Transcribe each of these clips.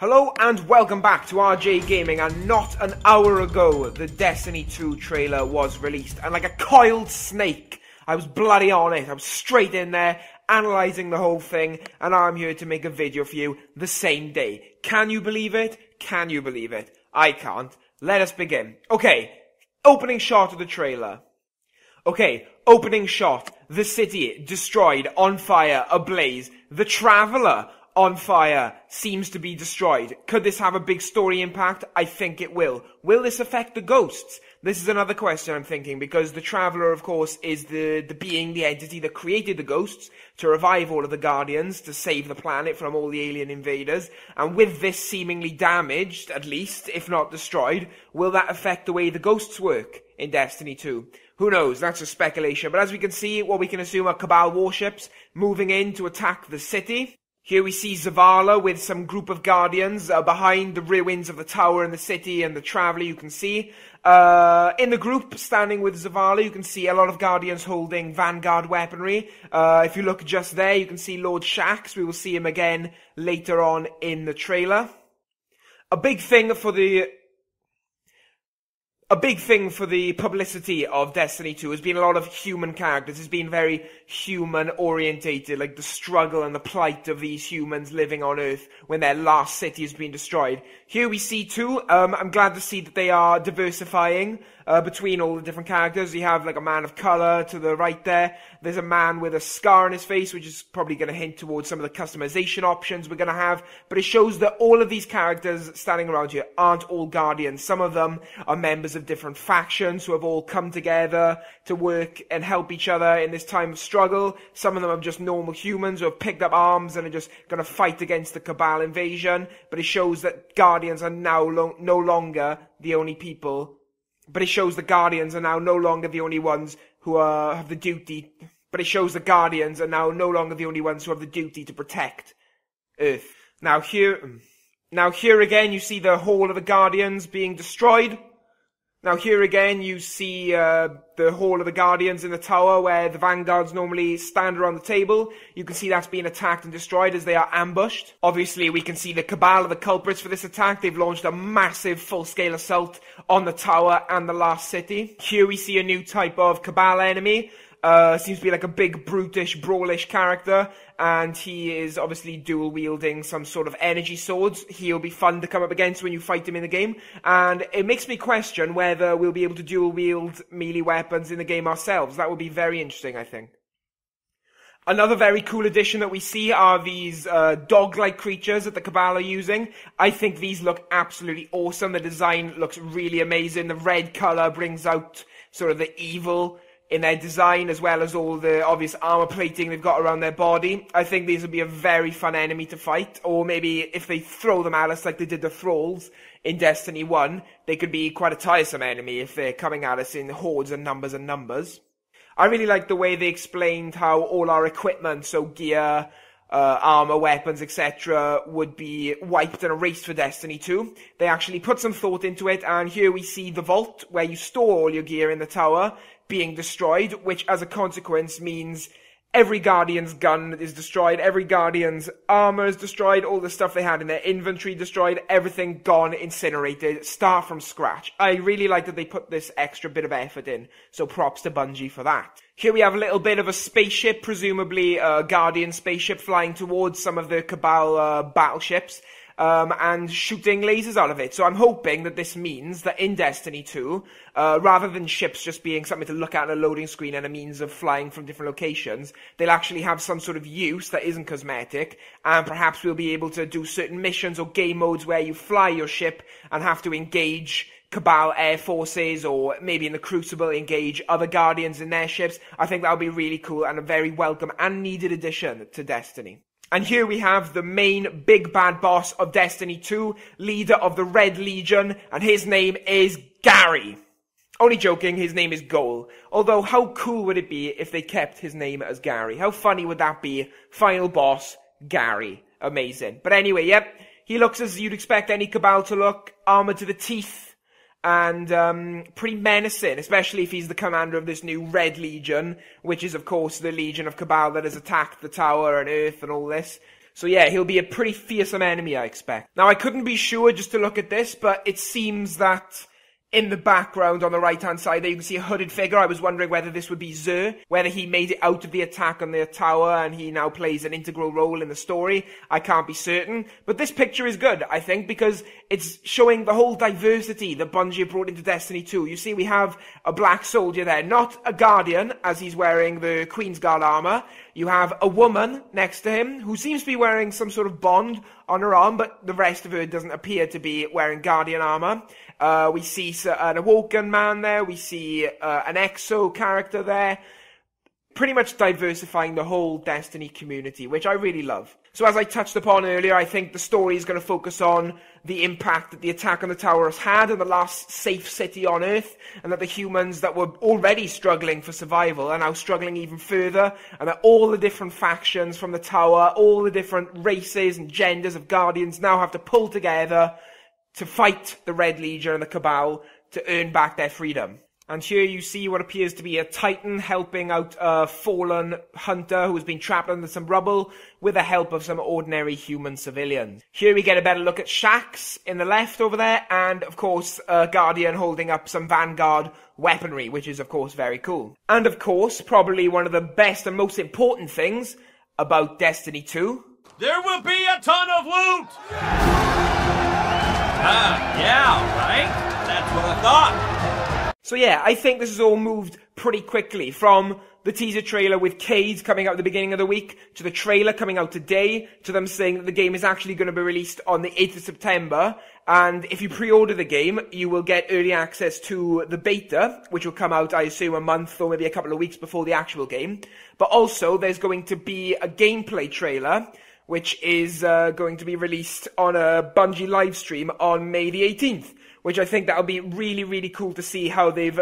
Hello and welcome back to RJ Gaming, and not an hour ago the Destiny 2 trailer was released, and like a coiled snake I was bloody on it. I was straight in there analysing the whole thing, and I'm here to make a video for you the same day. Can you believe it? Can you believe it? I can't. Let us begin. Okay, opening shot of the trailer. Okay, opening shot. The city destroyed, on fire, ablaze. The Traveller on fire, seems to be destroyed. Could this have a big story impact? I think it will. Will this affect the ghosts? This is another question I'm thinking, because the Traveller, of course, is the being, the entity that created the ghosts to revive all of the Guardians, to save the planet from all the alien invaders. And with this seemingly damaged, at least, if not destroyed, will that affect the way the ghosts work in Destiny 2? Who knows? That's a speculation. But as we can see, what we can assume are Cabal warships moving in to attack the city. Here we see Zavala with some group of Guardians behind the ruins of the tower in the city, and the Traveller you can see. In the group, standing with Zavala, you can see a lot of Guardians holding Vanguard weaponry. If you look just there, you can see Lord Shaxx. We will see him again later on in the trailer. A big thing for the publicity of Destiny 2 has been a lot of human characters. It's been very human-orientated, like the struggle and the plight of these humans living on Earth when their last city has been destroyed. Here we see too, I'm glad to see that they are diversifying between all the different characters. You have like a man of colour to the right there. There's a man with a scar on his face, which is probably going to hint towards some of the customization options we're going to have. But it shows that all of these characters standing around here aren't all Guardians. Some of them are members of different factions who have all come together to work and help each other in this time of struggle. Some of them are just normal humans who have picked up arms and are just going to fight against the Cabal invasion. But it shows that Guardians are now no longer the only people. But it shows the Guardians are now no longer the only ones who have the duty. But it shows the Guardians are now no longer the only ones who have the duty to protect Earth. Now here again you see the Hall of the Guardians being destroyed. Now here again you see the Hall of the Guardians in the tower where the Vanguards normally stand around the table. You can see that's being attacked and destroyed as they are ambushed. Obviously we can see the Cabal are the culprits for this attack. They've launched a massive full-scale assault on the tower and the last city. Here we see a new type of Cabal enemy. Seems to be like a big, brutish, brawlish character, and he is obviously dual-wielding some sort of energy swords. He'll be fun to come up against when you fight him in the game, and it makes me question whether we'll be able to dual-wield melee weapons in the game ourselves. That would be very interesting, I think. Another very cool addition that we see are these dog-like creatures that the Cabal are using. I think these look absolutely awesome. The design looks really amazing. The red colour brings out sort of the evil in their design, as well as all the obvious armor plating they've got around their body. I think these would be a very fun enemy to fight, or maybe if they throw them at us like they did the Thralls in Destiny 1, they could be quite a tiresome enemy if they're coming at us in hordes and numbers and numbers. I really like the way they explained how all our equipment, so gear, armor, weapons, etc., would be wiped and erased for Destiny 2. They actually put some thought into it, and here we see the vault, where you store all your gear in the tower, being destroyed, which as a consequence means every Guardian's gun is destroyed, every Guardian's armor is destroyed, all the stuff they had in their inventory destroyed, everything gone, incinerated, start from scratch. I really like that they put this extra bit of effort in, so props to Bungie for that. Here we have a little bit of a spaceship, presumably a Guardian spaceship flying towards some of the Cabal battleships. And shooting lasers out of it. So I'm hoping that this means that in Destiny 2, rather than ships just being something to look at on a loading screen and a means of flying from different locations, they'll actually have some sort of use that isn't cosmetic, and perhaps we'll be able to do certain missions or game modes where you fly your ship and have to engage Cabal air forces, or maybe in the Crucible engage other Guardians in their ships. I think that would be really cool and a very welcome and needed addition to Destiny. And here we have the main big bad boss of Destiny 2, leader of the Red Legion, and his name is Gary. Only joking, his name is Goal. Although, how cool would it be if they kept his name as Gary? How funny would that be? Final boss, Gary. Amazing. But anyway, yep, he looks as you'd expect any Cabal to look, armored to the teeth, and pretty menacing, especially if he's the commander of this new Red Legion, which is of course the Legion of Cabal that has attacked the tower and Earth and all this. So yeah, he'll be a pretty fearsome enemy, I expect. Now, I couldn't be sure just to look at this, but it seems that in the background on the right-hand side there, you can see a hooded figure. I was wondering whether this would be Xur, whether he made it out of the attack on the tower and he now plays an integral role in the story. I can't be certain. But this picture is good, I think, because it's showing the whole diversity that Bungie have brought into Destiny 2. You see, we have a black soldier there, not a Guardian, as he's wearing the Queen's Guard armor. You have a woman next to him who seems to be wearing some sort of bond on her arm, but the rest of her doesn't appear to be wearing Guardian armor. We see an Awoken man there. We see an Exo character there. Pretty much diversifying the whole Destiny community, which I really love. So as I touched upon earlier, I think the story is going to focus on the impact that the attack on the tower has had in the last safe city on Earth, and that the humans that were already struggling for survival are now struggling even further, and that all the different factions from the tower, all the different races and genders of Guardians now have to pull together to fight the Red Legion and the Cabal to earn back their freedom. And here you see what appears to be a Titan helping out a fallen hunter who has been trapped under some rubble with the help of some ordinary human civilians. Here we get a better look at Shaxx in the left over there, and of course a Guardian holding up some Vanguard weaponry, which is of course very cool. And of course, probably one of the best and most important things about Destiny 2. There will be a ton of loot! Yeah, right? That's what I thought. So yeah, I think this has all moved pretty quickly, from the teaser trailer with Cade coming out at the beginning of the week, to the trailer coming out today, to them saying that the game is actually going to be released on the 8th of September, and if you pre-order the game, you will get early access to the beta, which will come out, I assume, a month or maybe a couple of weeks before the actual game. But also, there's going to be a gameplay trailer, which is going to be released on a Bungie live stream on May the 18th. Which I think that'll be really, really cool to see how they've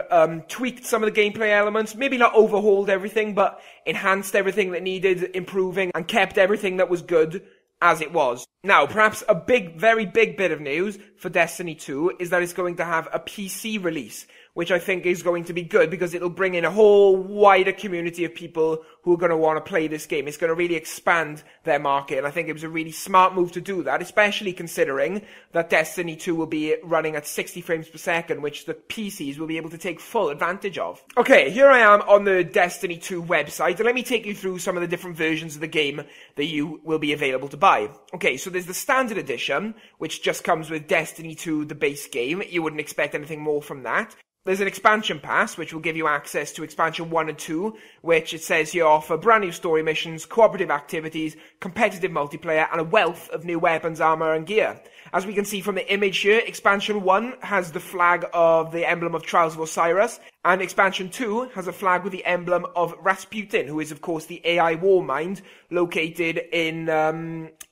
tweaked some of the gameplay elements. Maybe not overhauled everything, but enhanced everything that needed improving and kept everything that was good as it was. Now, perhaps a very big bit of news for Destiny 2 is that it's going to have a PC release, which I think is going to be good because it'll bring in a whole wider community of people who are going to want to play this game. It's going to really expand their market, and I think it was a really smart move to do that, especially considering that Destiny 2 will be running at 60 frames per second, which the PCs will be able to take full advantage of. Okay, here I am on the Destiny 2 website, and let me take you through some of the different versions of the game that you will be available to buy. Okay, so there's the Standard Edition, which just comes with Destiny 2, the base game. You wouldn't expect anything more from that. There's an expansion pass, which will give you access to expansion 1 and 2, which it says here offer brand new story missions, cooperative activities, competitive multiplayer, and a wealth of new weapons, armor, and gear. As we can see from the image here, expansion 1 has the flag of the emblem of Trials of Osiris, and expansion 2 has a flag with the emblem of Rasputin, who is of course the AI war mind located in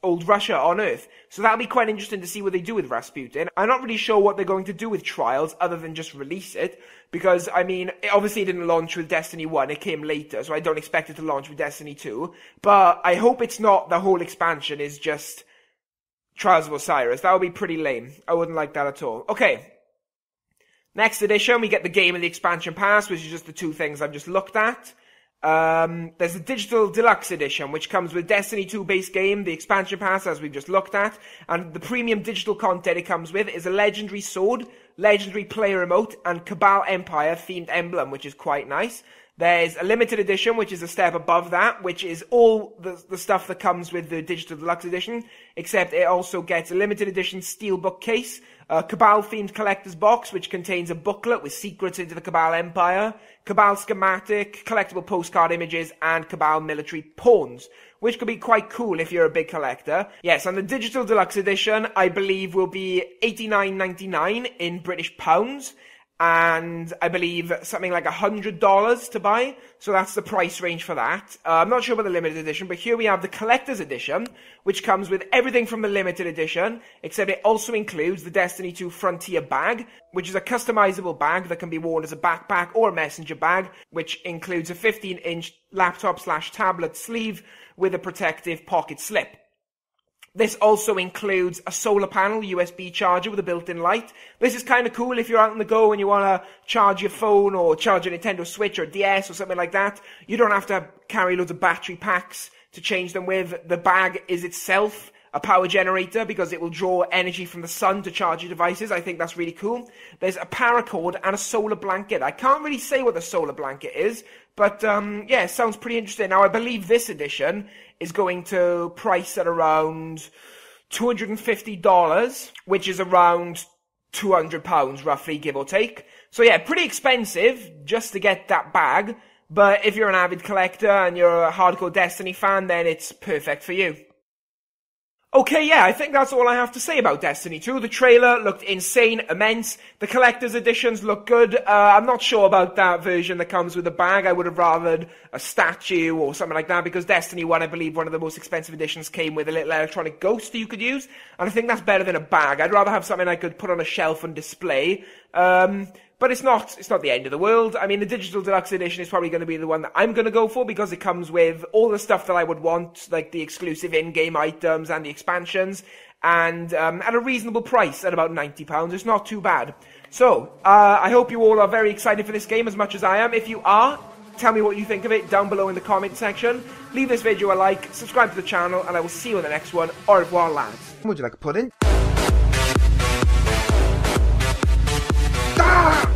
old Russia on Earth. So that'll be quite interesting to see what they do with Rasputin. I'm not really sure what they're going to do with Trials other than just release it, because, I mean, obviously it didn't launch with Destiny 1, it came later, so I don't expect it to launch with Destiny 2, but I hope it's not the whole expansion is just Trials of Osiris. That would be pretty lame. I wouldn't like that at all. Okay. Next edition, we get the game and the expansion pass, which is just the two things I've just looked at. There's the Digital Deluxe Edition, which comes with Destiny 2 base game, the expansion pass, as we've just looked at, and the premium digital content it comes with is a legendary sword, legendary player remote, and Cabal Empire themed emblem, which is quite nice. There's a limited edition, which is a step above that, which is all the stuff that comes with the Digital Deluxe Edition, except it also gets a limited edition steelbook case, a Cabal-themed collector's box, which contains a booklet with secrets into the Cabal Empire, Cabal schematic, collectible postcard images, and Cabal military pawns, which could be quite cool if you're a big collector. Yes, and the Digital Deluxe Edition, I believe, will be $89.99 in British pounds, and I believe something like $100 to buy, so that's the price range for that. I'm not sure about the limited edition, but here we have the collector's edition, which comes with everything from the limited edition, except it also includes the Destiny 2 Frontier bag, which is a customizable bag that can be worn as a backpack or a messenger bag, which includes a 15-inch laptop/tablet sleeve with a protective pocket slip. This also includes a solar panel USB charger with a built-in light. This is kind of cool if you're out on the go and you want to charge your phone or charge a Nintendo Switch or DS or something like that. You don't have to carry loads of battery packs to change them with. The bag is itself a power generator because it will draw energy from the sun to charge your devices. I think that's really cool. There's a paracord and a solar blanket. I can't really say what the solar blanket is, but yeah, it sounds pretty interesting. Now, I believe this edition is going to price at around $250, which is around £200 roughly, give or take. So yeah, pretty expensive just to get that bag, but if you're an avid collector and you're a hardcore Destiny fan, then it's perfect for you. Okay, yeah, I think that's all I have to say about Destiny 2. The trailer looked insane, immense. The collector's editions look good. I'm not sure about that version that comes with a bag. I would have rathered a statue or something like that, because Destiny 1, I believe, one of the most expensive editions came with a little electronic ghost that you could use, and I think that's better than a bag. I'd rather have something I could put on a shelf and display. But it's not the end of the world. I mean, the Digital Deluxe Edition is probably going to be the one that I'm going to go for, because it comes with all the stuff that I would want, like the exclusive in-game items and the expansions, and at a reasonable price, at about £90. It's not too bad. So, I hope you all are very excited for this game as much as I am. If you are, tell me what you think of it down below in the comment section. Leave this video a like, subscribe to the channel, and I will see you in the next one. Au revoir, lads. Would you like a pudding? Ah!